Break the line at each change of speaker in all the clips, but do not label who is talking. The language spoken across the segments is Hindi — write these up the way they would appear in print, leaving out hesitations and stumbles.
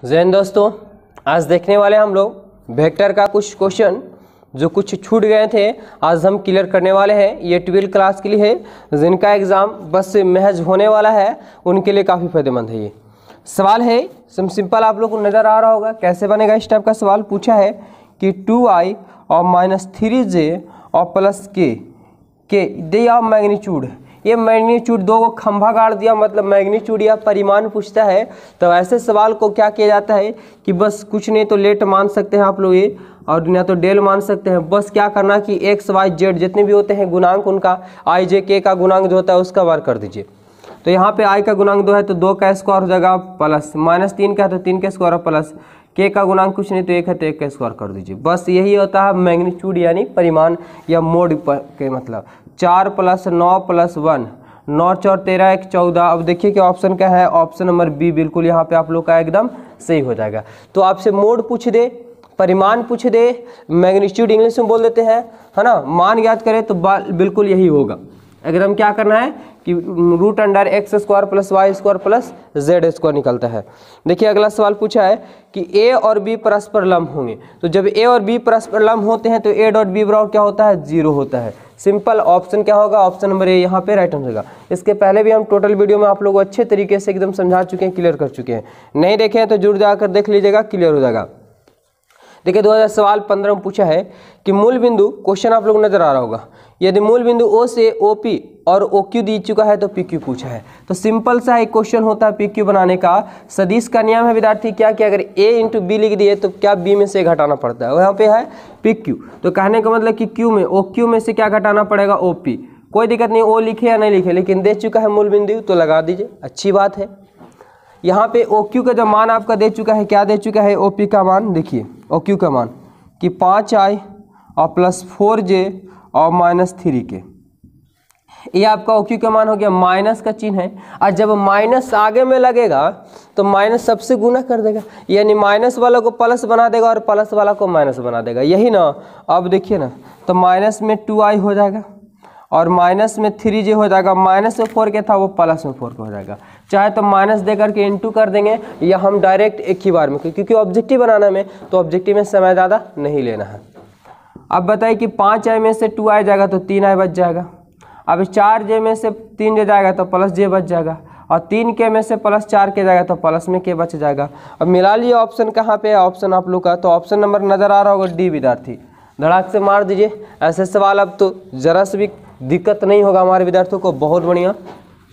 जैन दोस्तों, आज देखने वाले हम लोग वेक्टर का कुछ क्वेश्चन जो कुछ छूट गए थे आज हम क्लियर करने वाले हैं। ये 12वीं क्लास के लिए है जिनका एग्ज़ाम बस महज होने वाला है, उनके लिए काफ़ी फायदेमंद है। ये सवाल है सिंपल, आप लोग को नज़र आ रहा होगा कैसे बनेगा। इस टाइप का सवाल पूछा है कि 2i और -3j और प्लस के दे ऑफ मैग्नीट्यूड। ये मैग्नीट्यूड दो को खंभा गाड़ दिया, मतलब मैग्नीट्यूड या परिमाण पूछता है। तो ऐसे सवाल को क्या किया जाता है कि बस कुछ नहीं तो लेट मान सकते हैं आप लोग ये, और या तो डेल मान सकते हैं। बस क्या करना कि एक्स वाई जेड जितने भी होते हैं गुणांक, उनका आई जे के का गुणांक जो होता है उसका वार कर दीजिए। तो यहाँ पे आई का गुणांक 2 है तो 2 का स्क्वायर हो जाएगा, प्लस -3 का है तो 3 का स्क्वायर प्लस के का गुणांक कुछ नहीं तो 1 है तो 1 का स्क्वायर कर दीजिए। बस यही होता है मैग्नीट्यूड यानी परिमाण या मोड के मतलब। 4 + 9 + 1 9 4 13 1 14। अब देखिए कि ऑप्शन क्या है, ऑप्शन नंबर बी बिल्कुल यहाँ पे आप लोग का एकदम सही हो जाएगा। तो आपसे मोड पूछ दे, परिमाण पूछ दे, मैग्नीट्यूड इंग्लिश में बोल देते हैं, है ना, मान याद करें तो बिल्कुल यही होगा। एकदम क्या करना है कि √x² + y² + z² निकलता है। देखिए अगला सवाल पूछा है कि a और b परस्पर लंब होंगे। तो जब a और b परस्पर लंब होते हैं तो a.b बराबर क्या होता है, 0 होता है। सिंपल ऑप्शन क्या होगा, ऑप्शन नंबर ए यहाँ पे राइट आंसर होगा। इसके पहले भी हम टोटल वीडियो में आप लोग अच्छे तरीके से एकदम समझा चुके हैं, क्लियर कर चुके हैं। नहीं देखे हैं तो जरूर जाकर देख लीजिएगा, क्लियर हो जाएगा। देखिए 2015 में पूछा है कि मूल बिंदु, क्वेश्चन आप लोग नजर आ रहा होगा, यदि मूल बिंदु O से OP और OQ दी चुका है तो PQ पूछा है। तो सिंपल सा एक क्वेश्चन होता है PQ बनाने का। सदिश का नियम है विद्यार्थी क्या कि अगर A × B लिख दिए तो क्या B में से घटाना पड़ता है, यहाँ पे है PQ। तो कहने का मतलब कि Q में OQ में से क्या घटाना पड़ेगा, OP। कोई दिक्कत नहीं, O लिखे या नहीं लिखे, लेकिन दे चुका है मूल बिंदु तो लगा दीजिए, अच्छी बात है। यहाँ पे OQ का जो मान आपका दे चुका है, क्या दे चुका है, OP का मान देखिए, OQ का मान कि 5i और +4j और -3 के, ये आपका OQ का मान हो गया। माइनस का चिन्ह है, और जब माइनस आगे में लगेगा तो माइनस सबसे गुना कर देगा, यानी माइनस वाला को प्लस बना देगा और प्लस वाला को माइनस बना देगा, यही ना। अब देखिए ना, तो माइनस में 2i हो जाएगा और माइनस में 3j हो जाएगा। माइनस में 4 के था वो प्लस में 4 का हो जाएगा। चाहे तो माइनस दे करके इंटू कर देंगे, या हम डायरेक्ट एक ही बार में, क्योंकि ऑब्जेक्टिव बनाना में तो ऑब्जेक्टिव में समय ज़्यादा नहीं लेना है। अब बताइए कि 5i में से 2i जाएगा तो 3i बच जाएगा। अब 4j में से 3j जाएगा तो +j बच जाएगा, और 3k में से +4k जाएगा तो प्लस में k बच जाएगा। अब मिला लिए ऑप्शन कहाँ पे है, ऑप्शन आप लोग का, तो ऑप्शन नंबर नज़र आ रहा होगा डी विद्यार्थी। धड़ाक से मार दीजिए ऐसे सवाल, अब तो ज़रा से भी दिक्कत नहीं होगा हमारे विद्यार्थियों को, बहुत बढ़िया।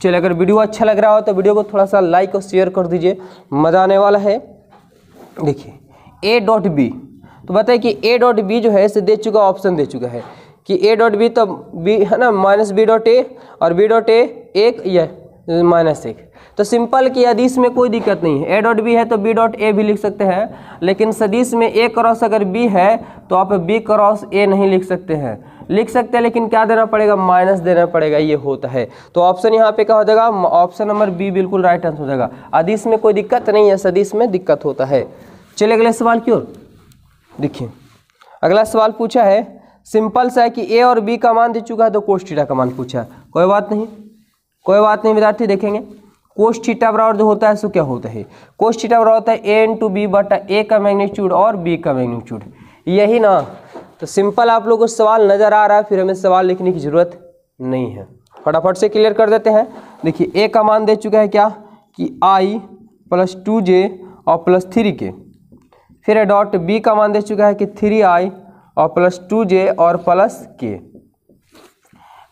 चलिए अगर वीडियो अच्छा लग रहा हो तो वीडियो को थोड़ा सा लाइक और शेयर कर दीजिए, मज़ा आने वाला है। देखिए A.B, तो बताइए कि A.B जो है इसे दे चुका, ऑप्शन दे चुका है कि A.B तो B है ना, -B.A और B.A 1 या -1। तो सिंपल कि सदिश में कोई दिक्कत नहीं है, A.B है तो B.A भी लिख सकते हैं, लेकिन सदिश में A क्रॉस अगर B है तो आप B क्रॉस A नहीं लिख सकते हैं। लिख सकते हैं लेकिन क्या देना पड़ेगा, माइनस देना पड़ेगा, ये होता है। तो ऑप्शन यहाँ पे क्या हो जाएगा, ऑप्शन नंबर बी बिल्कुल राइट आंसर हो जाएगा। सदिश में कोई दिक्कत नहीं है, सदिश में दिक्कत होता है। चलिए अगले सवाल की ओर देखिए। अगला सवाल पूछा है सिंपल सा है कि ए और बी का मान दे चुका है तो कोस थीटा का मान पूछा है। कोई बात नहीं, कोई बात नहीं विद्यार्थी, देखेंगे कोस थीटा बराबर जो होता है सो क्या होता है, कोस थीटा बराबर होता है a × b बटा a का मैग्नीट्यूड और b का मैग्नीट्यूड, यही ना। तो सिंपल आप लोगों को सवाल नजर आ रहा है, फिर हमें सवाल लिखने की जरूरत नहीं है, फटाफट से क्लियर कर देते हैं। देखिए a का मान दे चुका है क्या कि i + 2j और +3k, फिर डॉट b का मान दे चुका है कि 3i और +2j और +k।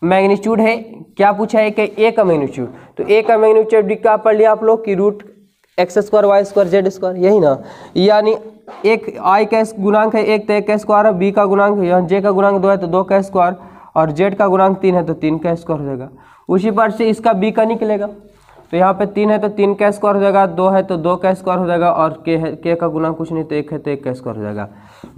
मैग्नीट्यूड है, क्या पूछा है कि a का मैग्नीट्यूड, तो a का मैग्नीट्यूड क्या पढ़ लिया आप लोग कि √x² y² z², यही ना। यानी एक i का गुणांक है 1 तो 1 का स्क्वायर है, b का गुणांक है, यहाँ j का गुणांक 2 है तो 2 का स्क्वायर, और z का गुणांक 3 है तो 3 का स्क्वायर हो जाएगा। उसी पर से इसका b का निकलेगा, तो यहाँ पे 3 है तो 3 का स्क्वायर हो जाएगा, 2 है तो 2 का स्क्वायर हो जाएगा, और k का गुणांक कुछ नहीं तो 1 है तो 1 का स्क्वायर हो जाएगा।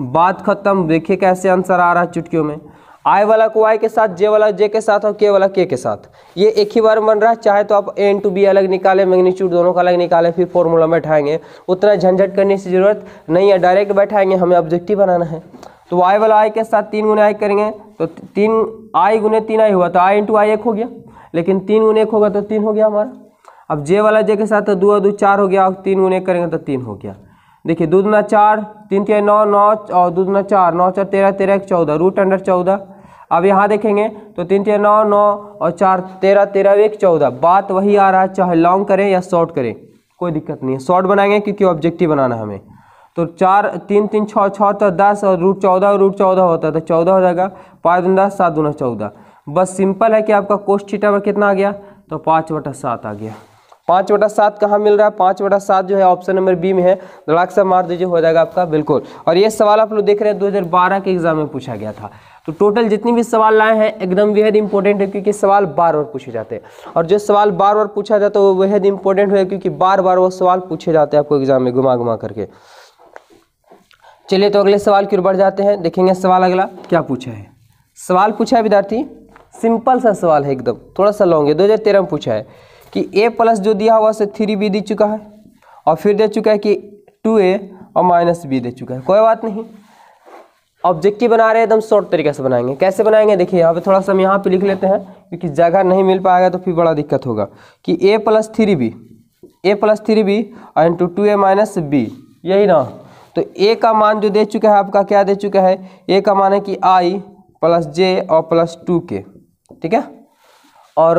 बात खत्म। देखिए कैसे आंसर आ रहा है चुटकियों में, i वाला को y के साथ, j वाला j के साथ और k वाला k के साथ, ये एक ही बार बन रहा है। चाहे तो आप a × b अलग निकालें, मैग्नीट्यूड दोनों का अलग निकालें, फिर फॉर्मूला में बैठाएंगे, उतना झंझट करने की जरूरत नहीं है, डायरेक्ट बैठाएंगे, हमें ऑब्जेक्टिव बनाना है। तो y वाला i के साथ 3 × i करेंगे तो 3i × 3i हुआ तो i × i 1 हो गया, लेकिन 3 × 1 होगा तो 3 हो गया हमारा। अब जे वाला जे के साथ तो 2 और 2 4 हो गया, और 3 गुने करेंगे तो 3 हो गया। देखिए 2 दूना 4, 3 3 9 9 और 2 दूना 4 9 4 13 13 1 14 रूट अंडर 14। अब यहाँ देखेंगे तो 3 3 9 9 और 4 13 13 1 14। बात वही आ रहा है, चाहे लॉन्ग करें या शॉर्ट करें कोई दिक्कत नहीं है। शॉर्ट बनाएंगे क्योंकि ऑब्जेक्टिव बनाना है हमें। तो 4 3 3 6 6 तो 10 और रूट 14 होता है तो 14 हो जाएगा। 5 दूना 10 7 दूना 14। बस सिंपल है कि आपका कोस थीटा पर कितना आ गया, तो 5/7 आ गया। 5/7 कहाँ मिल रहा है, 5/7 जो है ऑप्शन नंबर बी में है। धड़ाक से मार दीजिए, हो जाएगा आपका बिल्कुल। और ये सवाल आप लोग देख रहे हैं 2012 के एग्जाम में पूछा गया था। तो टोटल जितनी भी सवाल लाए हैं एकदम बेहद इंपॉर्टेंट है, क्योंकि सवाल बार बार पूछे जाते हैं। और जो सवाल बार बार पूछा जाता है वो बेहद इंपॉर्टेंट है, क्योंकि बार बार वो सवाल पूछे जाते हैं आपको एग्जाम में घुमा घुमा करके। चलिए तो अगले सवाल की ओर बढ़ जाते हैं। देखेंगे सवाल अगला क्या पूछा है। सवाल पूछा है विद्यार्थी, सिंपल सा सवाल है एकदम, थोड़ा सा लॉन्ग है। 2013 में पूछा है कि a प्लस जो दिया हुआ से 3b दे चुका है, और फिर दे चुका है कि 2a और -b दे चुका है। कोई बात नहीं, ऑब्जेक्टिव बना रहे हैं एकदम शॉर्ट तरीके से बनाएंगे। कैसे बनाएंगे देखिए, यहाँ पे थोड़ा सा हम यहाँ पे लिख लेते हैं, क्योंकि जगह नहीं मिल पाएगा तो फिर बड़ा दिक्कत होगा। कि a प्लस 3b और इंटू 2a माइनस b, यही ना। तो a का मान जो दे चुका है आपका, क्या दे चुका है, a का मान है कि i प्लस j और प्लस 2k, ठीक है। और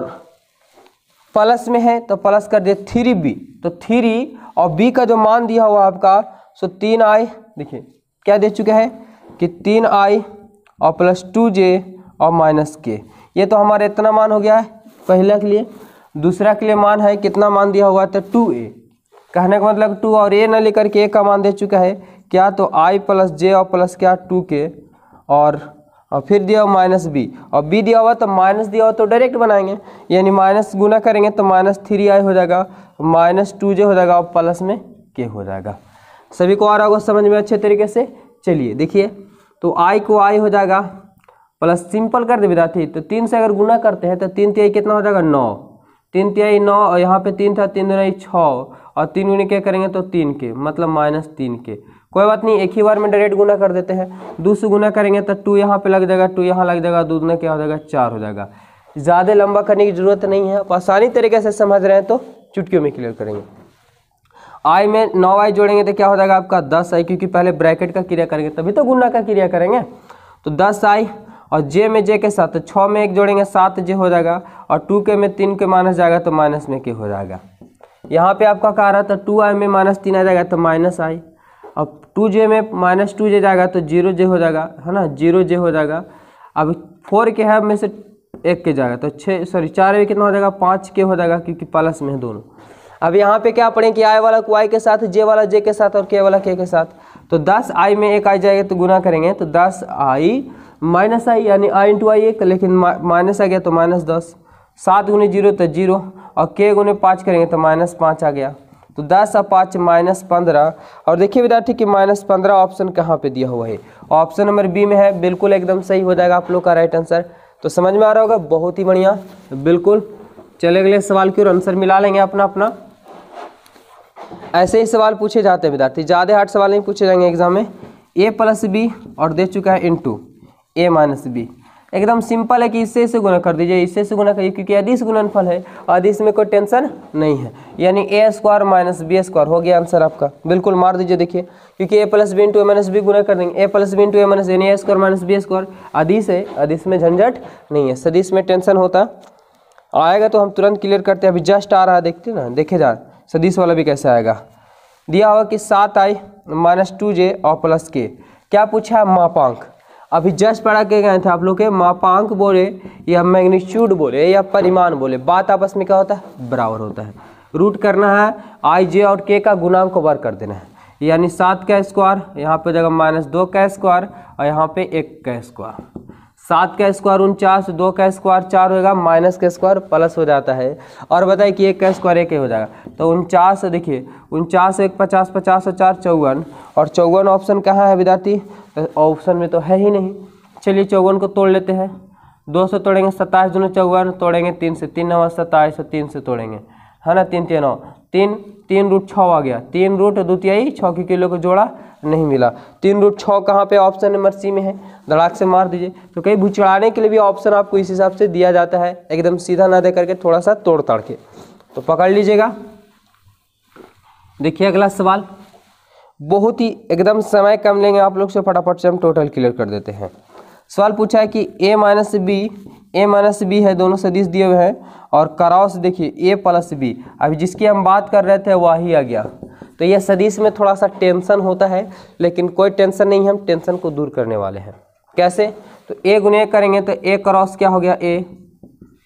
प्लस में है तो प्लस कर दिए 3b, तो 3 और b का जो मान दिया हुआ आपका सो 3i, देखिए क्या दे चुका है कि 3i और प्लस 2j और माइनस k। ये तो हमारा इतना मान हो गया है पहला के लिए। दूसरा के लिए मान है कितना मान दिया हुआ था 2a, कहने का मतलब 2 और a न लेकर के a का मान दे चुका है क्या, तो i प्लस j और प्लस क्या 2k, और फिर दिया हुआ माइनस b, और b दिया हुआ तो माइनस दिया हुआ तो डायरेक्ट बनाएंगे, यानी माइनस गुना करेंगे तो -3i हो जाएगा, -2j हो जाएगा और प्लस में k हो जाएगा। सभी को आ रहा होगा समझ में अच्छे तरीके से। चलिए देखिए, तो i को i हो जाएगा प्लस, सिंपल कर दे विद्यार्थी, तो 3 से अगर गुना करते हैं तो 3 तिहाई कितना हो जाएगा 9, 3 तिहाई 9, और यहाँ पे 3 था, 3 दूनी 6, और 3 गुने क्या करेंगे तो 3k, मतलब -3k। कोई बात नहीं, एक ही बार में डायरेक्ट गुना कर देते हैं। 2 से गुना करेंगे तो 2 यहाँ पे लग जाएगा, 2 यहाँ लग जाएगा, 2 दूना क्या हो जाएगा 4 हो जाएगा। ज़्यादा लंबा करने की जरूरत नहीं है, आप आसानी तरीके से समझ रहे हैं तो चुटकियों में क्लियर करेंगे। i में 9i जोड़ेंगे तो क्या हो जाएगा आपका 10i, क्योंकि पहले ब्रैकेट का क्रिया करेंगे तभी तो गुना का क्रिया करेंगे। तो 10i, और j में j के साथ तो 6 में 1 जोड़ेंगे 7j हो जाएगा, और 2k में 3 के माइनस जाएगा तो माइनस में k हो जाएगा। यहाँ पे आपका कह रहा था 2i में -3 आ जाएगा तो -i, अब 2j में -2j जाएगा तो 0j हो जाएगा, है ना, 0j हो जाएगा। अब 4k है में से 1k जाएगा तो 4 में कितना हो जाएगा 5k हो जाएगा, क्योंकि प्लस में है दोनों। अब यहाँ पे क्या पढ़ें कि i वाला को i के साथ, j वाला j के साथ और k वाला k के साथ। तो 10i में 1 i जाएगा तो गुना करेंगे तो 10i माइनस i, यानी i इंटू i 1, लेकिन माइनस आ गया तो -10, 7 गुने 0 तो 0, और k गुने 5 करेंगे तो -5 आ गया। तो 10 और 5 -15। और देखिए विद्यार्थी कि -15 ऑप्शन कहाँ पे दिया हुआ है, ऑप्शन नंबर बी में है, बिल्कुल एकदम सही हो जाएगा आप लोग का राइट आंसर। तो समझ में आ रहा होगा, बहुत ही बढ़िया, बिल्कुल। चले अगले सवाल की ओर आंसर मिला लेंगे अपना अपना। ऐसे ही सवाल पूछे जाते हैं विद्यार्थी, ज़्यादा हार्ड सवाल नहीं पूछे जाएंगे एग्जाम में। a प्लस b और दे चुका है इंटू a माइनस b, एकदम सिंपल है कि इससे से गुना कर दीजिए, इससे से गुना करिए, क्योंकि अदिश गुणनफल है, अदिश में कोई टेंशन नहीं है, यानी a² माइनस b² हो गया आंसर आपका, बिल्कुल मार दीजिए। देखिए क्योंकि a plus b into a minus b गुना कर देंगे, a plus b into a minus यानी a² माइनस b², अदिश है, अदिश में झंझट नहीं है, सदिश में टेंशन होता आएगा तो हम तुरंत क्लियर करते हैं। अभी जस्ट आ रहा है, देखते ना, देखे जा सदिश वाला भी कैसे आएगा। दिया होगा कि 7i माइनस 2j और प्लस k, क्या पूछा है मापांक। अभी जस्ट पढ़ा के गए थे आप लोग के, मापांक बोले या मैग्नीट्यूड बोले या परिमाण बोले, बात आपस में क्या होता है बराबर होता है। रूट करना है i j और k का गुणांक को वर्ग कर देना है, यानी 7 का स्क्वायर, यहाँ पे जगह -2 का स्क्वायर और यहाँ पे 1 का स्क्वायर। 7 का स्क्वायर 49, 2 का स्क्वायर 4 होगा, माइनस का स्क्वायर प्लस हो जाता है। और बताइए कि 1 का स्क्वायर 1 हो जाएगा, तो 49, देखिए 49 1 50, 50 और 4 54, और 54 ऑप्शन कहाँ है विद्यार्थी, तो ऑप्शन में तो है ही नहीं। चलिए 54 को तोड़ लेते हैं, 2 से तोड़ेंगे 27 दूनी 54, तोड़ेंगे 3 से, 3 9 27, 3 से तोड़ेंगे, है ना, 3 3 9, 3 रूट 6 आ गया, 3 रूट 2 तिहाई 6 के किलो को जोड़ा नहीं मिला। 3 रूट 6 कहाँ पे, ऑप्शन नंबर सी में है, धड़ाक से मार दीजिए। तो कहीं भुचड़ाने के लिए भी ऑप्शन आपको इस हिसाब से दिया जाता है, एकदम सीधा ना दे करके थोड़ा सा तोड़ ताड़ के। तो पकड़ लीजिएगा। देखिए अगला सवाल, बहुत ही एकदम समय कम लेंगे आप लोग से, फटाफट से हम टोटल क्लियर कर देते हैं। सवाल पूछा है कि a माइनस बी है, दोनों सदिश दिए हुए हैं, और क्रॉस देखिए a प्लस बी। अभी जिसकी हम बात कर रहे थे वही आ गया। तो यह सदिश में थोड़ा सा टेंशन होता है, लेकिन कोई टेंशन नहीं, हम टेंशन को दूर करने वाले हैं। कैसे? तो a गुने a करेंगे तो a क्रॉस क्या हो गया a,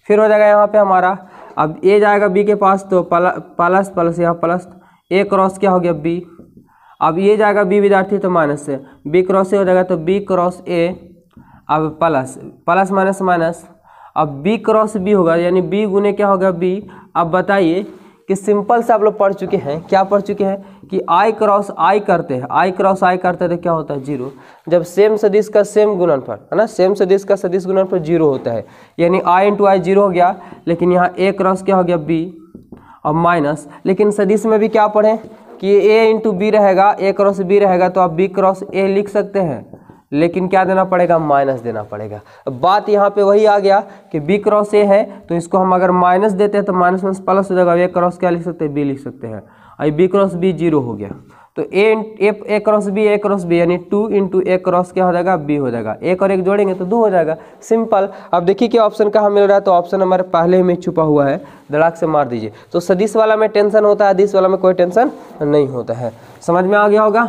फिर हो जाएगा यहाँ पे हमारा, अब a जाएगा b के पास तो प्लस प्लस यहाँ प्लस, a क्रॉस क्या हो गया b, अब ये जाएगा b विद्यार्थी तो माइनस से, b क्रॉस a हो जाएगा तो b क्रॉस a, अब प्लस प्लस माइनस माइनस, अब b क्रॉस b होगा, यानी b गुने क्या होगा b। अब बताइए कि सिंपल से आप लोग पढ़ चुके हैं, क्या पढ़ चुके हैं कि i क्रॉस i करते हैं, i क्रॉस i करते हैं तो क्या होता है 0। जब सेम सदिश का सेम गुणनफल है ना, सेम सदिश का सदिश गुणनफल 0 होता है, यानी i इंटू आई 0 हो गया, लेकिन यहाँ a क्रॉस क्या हो गया b, और माइनस, लेकिन सदिश में भी क्या पढ़ें कि a इंटू बी रहेगा, a क्रॉस b रहेगा, तो आप b क्रॉस a लिख सकते हैं, लेकिन क्या देना पड़ेगा, माइनस देना पड़ेगा। अब बात यहाँ पे वही आ गया कि b क्रॉस a है, तो इसको हम अगर माइनस देते हैं तो माइनस माइनस प्लस हो जाएगा, a क्रॉस क्या लिख सकते हैं, b लिख सकते हैं, और b क्रॉस b 0 हो गया। तो a क्रॉस b यानी 2 इंटू a क्रॉस क्या हो जाएगा, b हो जाएगा, एक और एक जोड़ेंगे तो 2 हो जाएगा, सिंपल। अब देखिए कि ऑप्शन कहाँ मिल रहा है, तो ऑप्शन हमारे पहले में छुपा हुआ है, धड़ाक से मार दीजिए। तो सदिश वाला में टेंशन होता है, अदिश वाला में कोई टेंशन नहीं होता है। समझ में आ गया होगा?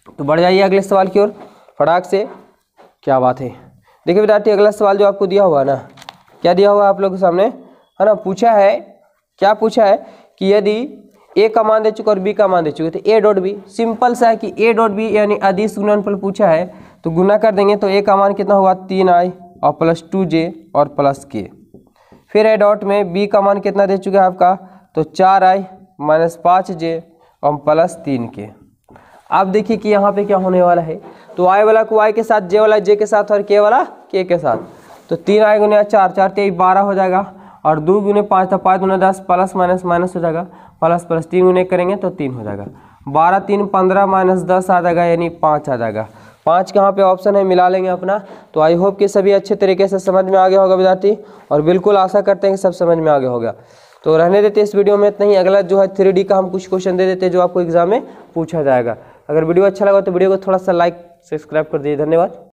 तो बढ़ जाइए अगले सवाल की ओर फटाक से। क्या बात है, देखिए विद्यार्थी अगला सवाल जो आपको दिया हुआ है ना, क्या दिया हुआ है आप लोगों के सामने है ना, पूछा है, क्या पूछा है कि यदि a का मान दे चुके और b का मान दे चुके तो a डॉट b, सिंपल सा है कि a डॉट b यानी अदिश गुणनफल पूछा है, तो गुना कर देंगे तो a का मान कितना होगा 3i और प्लस 2j और प्लस k। फिर a डॉट में b का मान कितना दे चुके हैं आपका, तो 4i माइनस 5j और प्लस 3k। अब देखिए कि यहाँ पे क्या होने वाला है, तो i वाला को i के साथ, j वाला j के साथ और k वाला k के साथ, तो 3i गुने 4, 4 तेईस 12 हो जाएगा, और 2 गुने 5 था 5 गुने 10, प्लस माइनस माइनस हो जाएगा, प्लस प्लस 3 गुने करेंगे तो 3 हो जाएगा, 12 3 15 माइनस 10 आ जाएगा, यानी 5 आ जाएगा। 5 कहाँ पे ऑप्शन है, मिला लेंगे अपना। तो आई होप कि सभी अच्छे तरीके से समझ में आ गया होगा विद्यार्थी, और बिल्कुल आशा करते हैं कि सब समझ में आ गया होगा। तो रहने देते इस वीडियो में इतना ही। अगला जो है 3D का हम कुछ क्वेश्चन दे देते हैं जो आपको एग्जाम में पूछा जाएगा। अगर वीडियो अच्छा लगा तो वीडियो को थोड़ा सा लाइक सब्सक्राइब कर दीजिए। धन्यवाद।